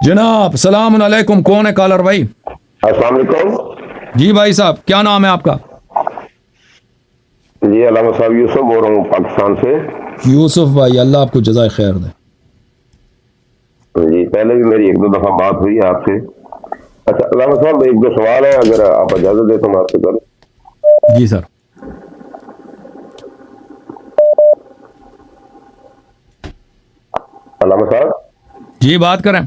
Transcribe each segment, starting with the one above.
جناب السلام علیکم، کون ہے کالر بھائی؟ السلام علیکم جی بھائی صاحب، کیا نام ہے آپ کا؟ جی علامہ صاحب یوسف بول رہا ہوں پاکستان سے. یوسف بھائی، اللہ آپ کو جزائے خیر دے. جی پہلے بھی میری ایک دو دفعہ بات ہوئی ہے آپ سے. اچھا علامہ صاحب ایک دو سوال ہے، اگر آپ اجازت دیں تو میں آپ سے کروں. جی سر. علامہ صاحب جی بات کریں.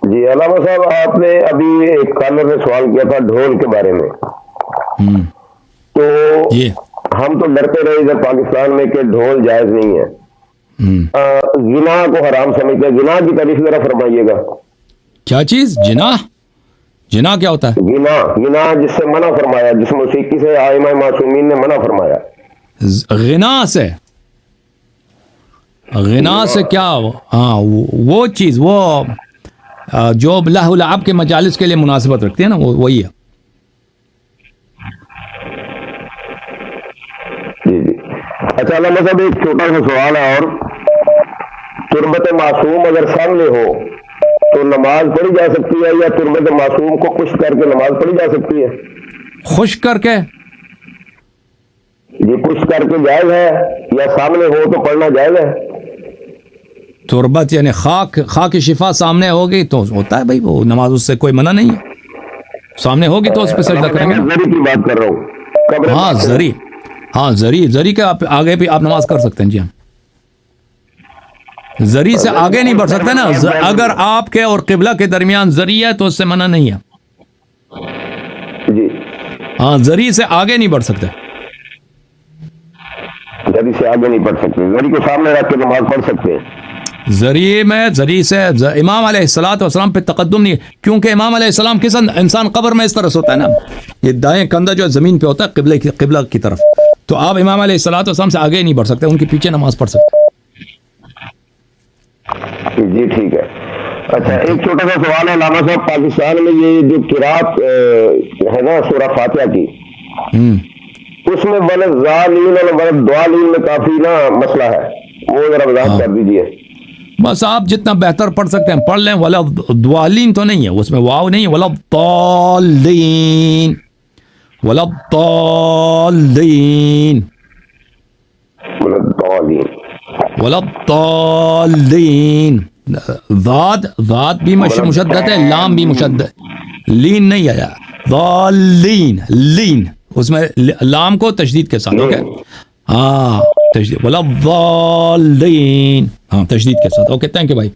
جی علامہ صاحب آپ نے ابھی ایک کالر نے سوال کیا تھا ڈھول کے بارے میں. ہوں تو جی ہم تو ڈرتے رہے ادھر پاکستان میں کہ ڈھول جائز نہیں ہے، زنا کو حرام سمجھتے ہیں. زنا کی تعریف ذرا فرمائیے گا. کیا چیز؟ جناح؟ جناح کیا ہوتا ہے؟ گنا جس سے منع فرمایا، جس موسیقی سے ائمہ معصومین نے منع فرمایا. غنا سے؟ غنا سے کیا؟ ہاں وہ چیز، وہ جو لہو لعب کے مجالس کے لیے مناسبت رکھتے ہیں نا، وہ وہی ہے. جی جی. اچھا علامہ صاحب ایک چھوٹا سا سوال ہے، اور تربت معصوم اگر سامنے ہو تو نماز پڑھی جا سکتی ہے، یا تربت معصوم کو خشک کر کے نماز پڑھی جا سکتی ہے؟ خشک کر کے؟ جی خشک کر کے جائز ہے، یا سامنے ہو تو پڑھنا جائز ہے؟ تربت یعنی خاک کی شفا سامنے ہوگی تو ہوتا ہے بھائی، وہ نماز اس سے کوئی منع نہیں ہے. سامنے ہوگی تو اس پہ سجدہ کریں گے نا. زری کی بات کر رہا ہوں. ہاں زری، ہاں زری کے آگے بھی آپ نماز کر سکتے ہیں. جی ہاں، زری سے آگے نہیں بڑھ سکتے نا. اگر آپ کے اور قبلہ کے درمیان زری ہے تو اس سے منع نہیں ہے. جی ہاں زری سے آگے نہیں بڑھ سکتے. زری سے آگے نہیں پڑھ سکتے، زری کو سامنے رکھ کے نماز پڑھ سکتے ہیں. زری سے امام علیہ الصلوۃ والسلام پہ تقدم نہیں ہے، کیونکہ امام علیہ السلام کس انسان قبر میں اس طرح سے ہوتا ہے نا، یہ دائیں کندھا جو زمین پہ ہوتا ہے قبلہ کی طرف، تو آپ امام علیہ الصلوۃ والسلام سے آگے نہیں بڑھ سکتے، ان کے پیچھے نماز پڑھ سکتے. جی ٹھیک ہے. اچھا ایک چھوٹا سا سوال ہے علامہ صاحب، پاکستان میں یہ جو قرات ہے نا سورہ فاتحہ کی، اس میں ولضالین اور ولضالین میں کافی نا مسئلہ ہے، وہ ذرا وضاحت کر دیجیے. بس آپ جتنا بہتر پڑھ سکتے ہیں پڑھ لیں. ولضالین تو نہیں ہے، اس میں واو نہیں ہے. ولضالین، ولضالین، ولضالین. ذات بھی مشدد ہے، لام بھی مشدد، لین نہیں آیا. ضالین، لین، اس میں لام کو تشدید کے ساتھ. اوکے ہاں تشدید، ولضالین، ہاں تشدید کے ساتھ. اوکے تھینک یو بھائی.